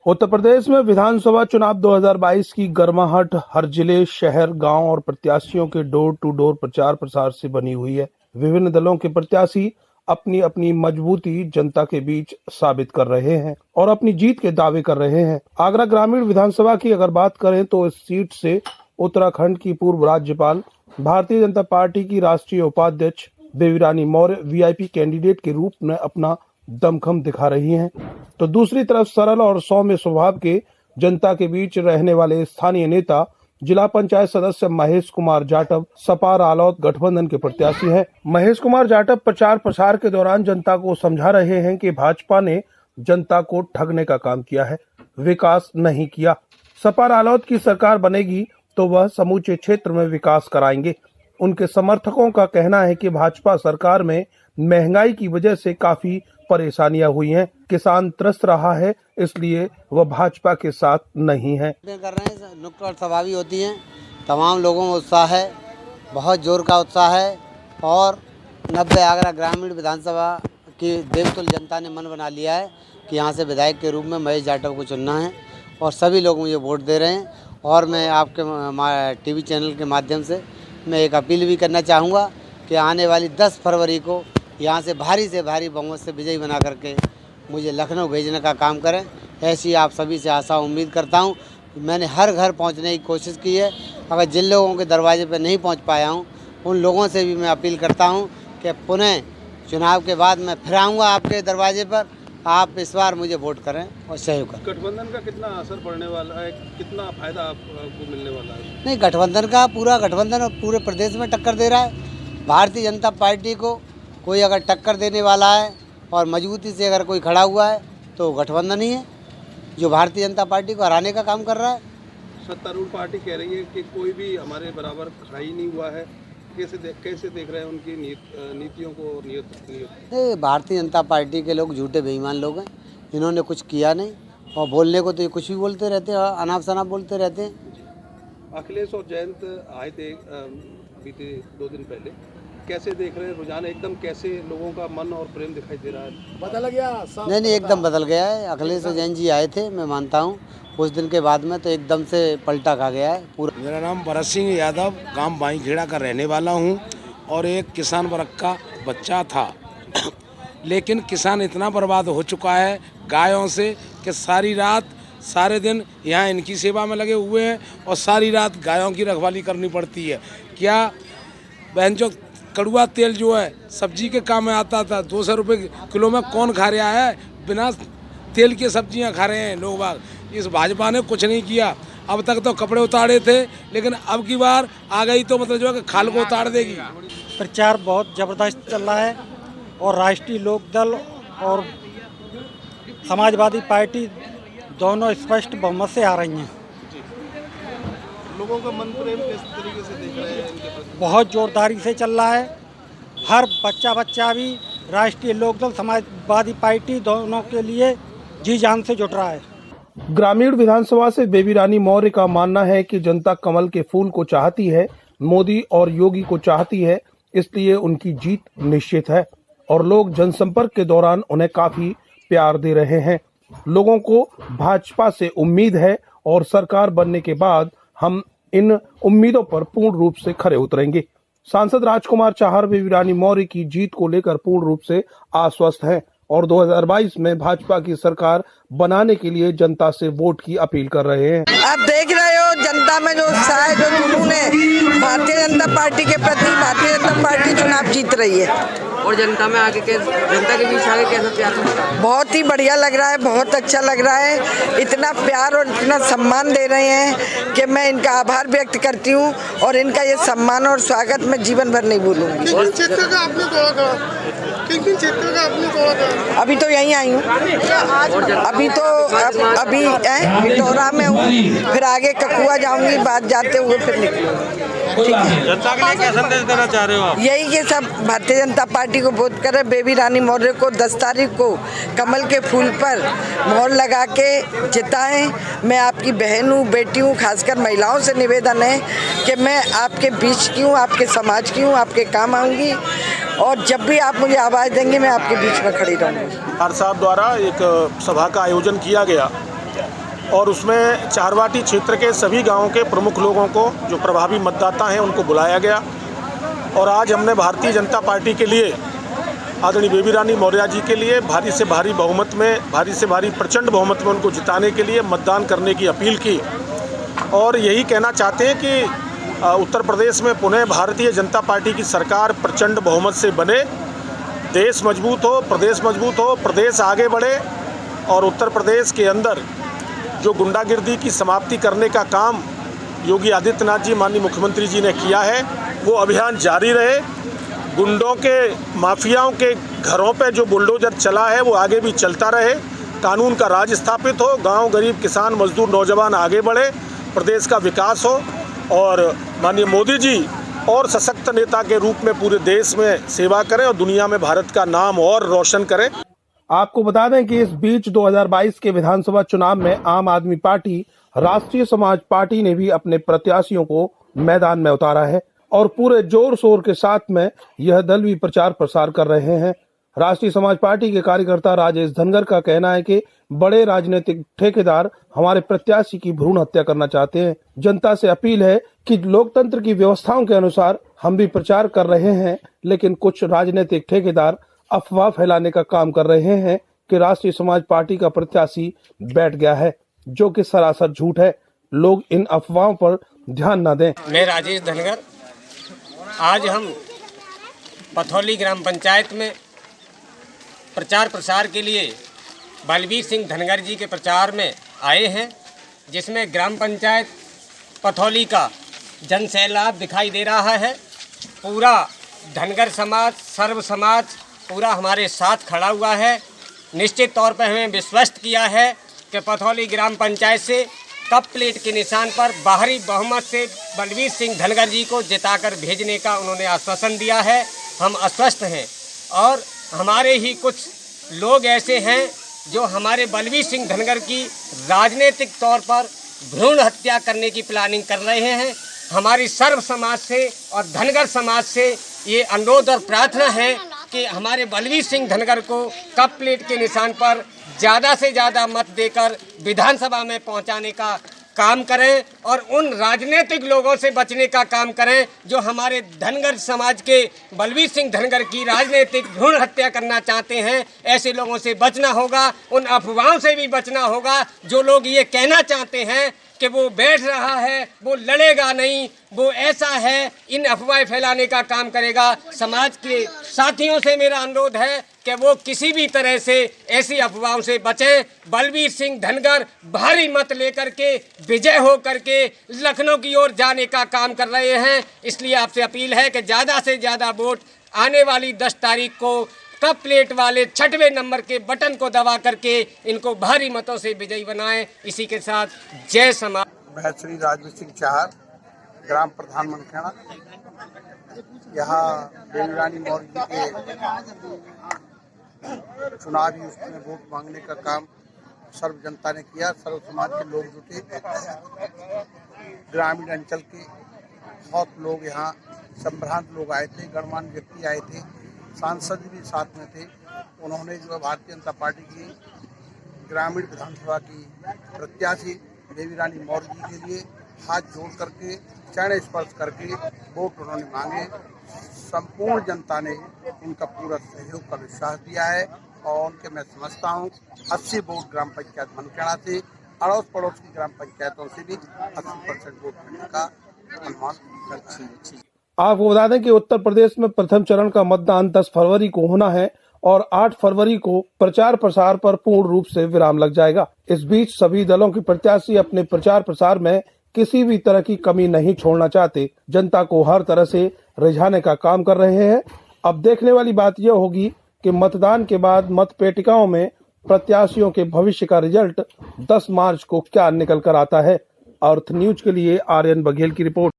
उत्तर प्रदेश में विधानसभा चुनाव 2022 की गर्माहट हर जिले, शहर, गांव और प्रत्याशियों के डोर टू डोर प्रचार प्रसार से बनी हुई है। विभिन्न दलों के प्रत्याशी अपनी अपनी मजबूती जनता के बीच साबित कर रहे हैं और अपनी जीत के दावे कर रहे हैं। आगरा ग्रामीण विधानसभा की अगर बात करें तो इस सीट से उत्तराखंड की पूर्व राज्यपाल, भारतीय जनता पार्टी की राष्ट्रीय उपाध्यक्ष बेबी रानी मौर्य वीआईपी कैंडिडेट के रूप में अपना दमखम दिखा रही हैं, तो दूसरी तरफ सरल और सौम्य स्वभाव के जनता के बीच रहने वाले स्थानीय नेता जिला पंचायत सदस्य महेश कुमार जाटव सपा रालोद गठबंधन के प्रत्याशी हैं। महेश कुमार जाटव प्रचार प्रसार के दौरान जनता को समझा रहे हैं कि भाजपा ने जनता को ठगने का काम किया है, विकास नहीं किया। सपा रालोद की सरकार बनेगी तो वह समूचे क्षेत्र में विकास कराएंगे। उनके समर्थकों का कहना है कि भाजपा सरकार में महंगाई की वजह से काफी परेशानियां हुई हैं, किसान त्रस्त रहा है, इसलिए वह भाजपा के साथ नहीं है। कर रहे हैं, नुक्कड़ सभा भी होती हैं, तमाम लोगों में उत्साह है, बहुत जोर का उत्साह है और 90 आगरा ग्रामीण विधानसभा की देवतुल जनता ने मन बना लिया है कि यहाँ से विधायक के रूप में महेश जाटव को चुनना है और सभी लोग मुझे वोट दे रहे हैं। और मैं आपके टीवी चैनल के माध्यम से मैं एक अपील भी करना चाहूँगा कि आने वाली 10 फरवरी को यहाँ से भारी बहुमत से विजयी बना करके मुझे लखनऊ भेजने का काम करें। ऐसी आप सभी से आशा उम्मीद करता हूँ। मैंने हर घर पहुँचने की कोशिश की है, अगर जिन लोगों के दरवाजे पर नहीं पहुँच पाया हूँ उन लोगों से भी मैं अपील करता हूँ कि पुनः चुनाव के बाद मैं फिर आऊँगा आपके दरवाजे पर। आप इस बार मुझे वोट करें और सहयोग करें। गठबंधन का कितना असर पड़ने वाला है, कितना फायदा आपको मिलने वाला है? नहीं, गठबंधन का पूरा गठबंधन और पूरे प्रदेश में टक्कर दे रहा है। भारतीय जनता पार्टी को कोई अगर टक्कर देने वाला है और मजबूती से अगर कोई खड़ा हुआ है तो गठबंधन ही है जो भारतीय जनता पार्टी को हराने का काम कर रहा है। सत्तारूढ़ पार्टी कह रही है कि कोई भी हमारे बराबर खड़ा ही नहीं हुआ है। कैसे देख रहे हैं उनकी नीतियों को और नियत? भारतीय जनता पार्टी के लोग झूठे बेईमान लोग हैं, इन्होंने कुछ किया नहीं और बोलने को तो ये कुछ भी बोलते रहते हैं, अनाप शनाप बोलते रहते हैं। अखिलेश और जयंत आए थे बीते 2 दिन पहले, कैसे देख रहे हैं रुझान? एकदम कैसे लोगों का मन और प्रेम दिखाई दे रहा है? बदल गया? नहीं, एकदम बदल गया है। अखिलेश और जयंत जी आए थे, मैं मानता हूँ, उस दिन के बाद में तो एकदम से पलटा खा गया है पूरा। मेरा नाम भरत सिंह यादव, गांव बाईखेड़ा का रहने वाला हूं और एक किसान वर्ग का बच्चा था। लेकिन किसान इतना बर्बाद हो चुका है गायों से कि सारी रात सारे दिन यहाँ इनकी सेवा में लगे हुए हैं और सारी रात गायों की रखवाली करनी पड़ती है। क्या बहन जो कड़ुआ तेल जो है सब्जी के काम में आता था, 200 रुपये किलो में कौन खा रहा है? बिना तेल की सब्जियां खा रहे हैं लोग बाग। इस भाजपा ने कुछ नहीं किया। अब तक तो कपड़े उतारे थे, लेकिन अब की बार आ गई तो मतलब जो है कि खाल को उतार देगी। प्रचार बहुत ज़बरदस्त चल रहा है और राष्ट्रीय लोकदल और समाजवादी पार्टी दोनों स्पष्ट बहुमत से आ रही हैं। लोगों का मन प्रेम किस तरीके से देख रहे हैं इनके प्रति? बहुत जोरदारी से चल रहा है। हर बच्चा भी राष्ट्रीय लोकदल समाजवादी पार्टी दोनों के लिए जी जान से जुट रहा है। ग्रामीण विधानसभा से बेबी रानी मौर्य का मानना है कि जनता कमल के फूल को चाहती है, मोदी और योगी को चाहती है, इसलिए उनकी जीत निश्चित है और लोग जनसंपर्क के दौरान उन्हें काफी प्यार दे रहे हैं। लोगों को भाजपा से उम्मीद है और सरकार बनने के बाद हम इन उम्मीदों पर पूर्ण रूप से खरे उतरेंगे। सांसद राजकुमार चाहर बेबी रानी मौर्य की जीत को लेकर पूर्ण रूप से आश्वस्त हैं और 2022 में भाजपा की सरकार बनाने के लिए जनता से वोट की अपील कर रहे हैं। आप देख रहे हो जनता में जो उत्साह है, जो जुनून है भारतीय जनता पार्टी के प्रति। भारतीय जनता पार्टी चुनाव जीत रही है और जनता में आके जनता के बीच आके कैसा प्यार मिलता है? बहुत ही बढ़िया लग रहा है, बहुत अच्छा लग रहा है। इतना प्यार और इतना सम्मान दे रहे हैं कि मैं इनका आभार व्यक्त करती हूँ और इनका ये सम्मान और स्वागत मैं जीवन भर नहीं भूलूंगी। किन क्षेत्र का आपने दौरा करा? अभी तो यहीं आई हूँ, अभी बिटौरा में हूँ, फिर आगे ककुआ जाऊंगी, बाद जाते हुए फिर निकलूंगी। जनता के लिए क्या संदेश देना चाह रहे हो आप? यही कि सब भारतीय जनता पार्टी को वोट करें। बेबी रानी मौर्य को 10 तारीख को कमल के फूल पर मोहर लगा के जिताएं। मैं आपकी बहन हूँ, बेटी हूँ, खासकर महिलाओं से निवेदन है कि मैं आपके बीच की हूँ, आपके समाज की हूँ, आपके काम आऊँगी और जब भी आप मुझे आवाज़ देंगे मैं आपके बीच में खड़ी रहूँगी। साहब द्वारा एक सभा का आयोजन किया गया और उसमें चारवाटी क्षेत्र के सभी गांवों के प्रमुख लोगों को, जो प्रभावी मतदाता हैं, उनको बुलाया गया। और आज हमने भारतीय जनता पार्टी के लिए, आदरणीय बेबी रानी मौर्य जी के लिए भारी से भारी बहुमत में, भारी से भारी प्रचंड बहुमत में उनको जिताने के लिए मतदान करने की अपील की। और यही कहना चाहते हैं कि उत्तर प्रदेश में पुनः भारतीय जनता पार्टी की सरकार प्रचंड बहुमत से बने, देश मजबूत हो, प्रदेश आगे बढ़े और उत्तर प्रदेश के अंदर जो गुंडागिर्दी की समाप्ति करने का काम योगी आदित्यनाथ जी, माननीय मुख्यमंत्री जी ने किया है, वो अभियान जारी रहे। गुंडों के, माफियाओं के घरों पे जो बुलडोजर चला है वो आगे भी चलता रहे, कानून का राज स्थापित हो, गांव, गरीब, किसान, मजदूर, नौजवान आगे बढ़े, प्रदेश का विकास हो और माननीय मोदी जी और सशक्त नेता के रूप में पूरे देश में सेवा करें और दुनिया में भारत का नाम और रोशन करें। आपको बता दें कि इस बीच 2022 के विधानसभा चुनाव में आम आदमी पार्टी, राष्ट्रीय समाज पार्टी ने भी अपने प्रत्याशियों को मैदान में उतारा है और पूरे जोर शोर के साथ में यह दल भी प्रचार प्रसार कर रहे हैं। राष्ट्रीय समाज पार्टी के कार्यकर्ता राजेश धनगर का कहना है कि बड़े राजनीतिक ठेकेदार हमारे प्रत्याशी की भ्रूण हत्या करना चाहते हैं। जनता से अपील है कि लोकतंत्र की व्यवस्थाओं के अनुसार हम भी प्रचार कर रहे हैं, लेकिन कुछ राजनीतिक ठेकेदार अफवाह फैलाने का काम कर रहे हैं कि राष्ट्रीय समाज पार्टी का प्रत्याशी बैठ गया है, जो कि सरासर झूठ है। लोग इन अफवाहों पर ध्यान न दें। मैं राजेश धनगर, आज हम पथौली ग्राम पंचायत में प्रचार प्रसार के लिए बलबीर सिंह धनगर जी के प्रचार में आए हैं, जिसमें ग्राम पंचायत पथौली का जनसैलाब दिखाई दे रहा है। पूरा धनगर समाज, सर्व समाज पूरा हमारे साथ खड़ा हुआ है। निश्चित तौर पर हमें विश्वस्त किया है कि पथौली ग्राम पंचायत से कप प्लेट के निशान पर बाहरी बहुमत से बलबीर सिंह धनगर जी को जिताकर भेजने का उन्होंने आश्वासन दिया है। हम आश्वस्त हैं और हमारे ही कुछ लोग ऐसे हैं जो हमारे बलबीर सिंह धनगर की राजनीतिक तौर पर भ्रूण हत्या करने की प्लानिंग कर रहे हैं। हमारी सर्व समाज से और धनगर समाज से ये अनुरोध और प्रार्थना है कि हमारे बलबीर सिंह धनगर को कप प्लेट के निशान पर ज़्यादा से ज़्यादा मत देकर विधानसभा में पहुंचाने का काम करें और उन राजनीतिक लोगों से बचने का काम करें जो हमारे धनगर समाज के बलबीर सिंह धनगर की राजनीतिक भ्रूण हत्या करना चाहते हैं। ऐसे लोगों से बचना होगा, उन अफवाहों से भी बचना होगा। जो लोग ये कहना चाहते हैं कि वो बैठ रहा है, वो लड़ेगा नहीं, वो ऐसा है, इन अफवाहें फैलाने का काम करेगा। समाज के साथियों से मेरा अनुरोध है कि वो किसी भी तरह से ऐसी अफवाहों से बचें। बलबीर सिंह धनगर भारी मत लेकर के विजय हो करके लखनऊ की ओर जाने का काम कर रहे हैं। इसलिए आपसे अपील है कि ज़्यादा से ज़्यादा वोट आने वाली 10 तारीख को कप प्लेट वाले 6वें नंबर के बटन को दबा करके इनको भारी मतों से विजयी बनाएं। इसी के साथ जय समाज। मैं श्री राजवीर सिंह चाहर, ग्राम प्रधान मनखेड़ा। यहाँ बेबी रानी मौर्य जी के चुनावी उसमें वोट मांगने का काम सर्व जनता ने किया। सर्व समाज के लोग जुटे, ग्रामीण अंचल के बहुत लोग यहाँ संभ्रांत लोग आए थे, गणमान्य व्यक्ति आए थे, सांसद भी साथ में थे। उन्होंने जो है भारतीय जनता पार्टी की ग्रामीण विधानसभा की प्रत्याशी बेबी रानी मौर्य जी के लिए हाथ जोड़ करके, चरण स्पर्श करके वोट उन्होंने मांगे। संपूर्ण जनता ने उनका पूरा सहयोग का विश्वास दिया है और उनके मैं समझता हूँ 80 वोट ग्राम पंचायत मनखेड़ा से, अड़ोस पड़ोस की ग्राम पंचायतों से भी 80% वोट मिलने का अनुमान। आपको बता दें कि उत्तर प्रदेश में प्रथम चरण का मतदान 10 फरवरी को होना है और 8 फरवरी को प्रचार प्रसार पर पूर्ण रूप से विराम लग जाएगा। इस बीच सभी दलों के प्रत्याशी अपने प्रचार प्रसार में किसी भी तरह की कमी नहीं छोड़ना चाहते, जनता को हर तरह से रिझाने का काम कर रहे हैं। अब देखने वाली बात यह होगी कि मतदान के बाद मतपेटिकाओं में प्रत्याशियों के भविष्य का रिजल्ट 10 मार्च को क्या निकल कर आता है। अर्थ न्यूज के लिए आर्यन बघेल की रिपोर्ट।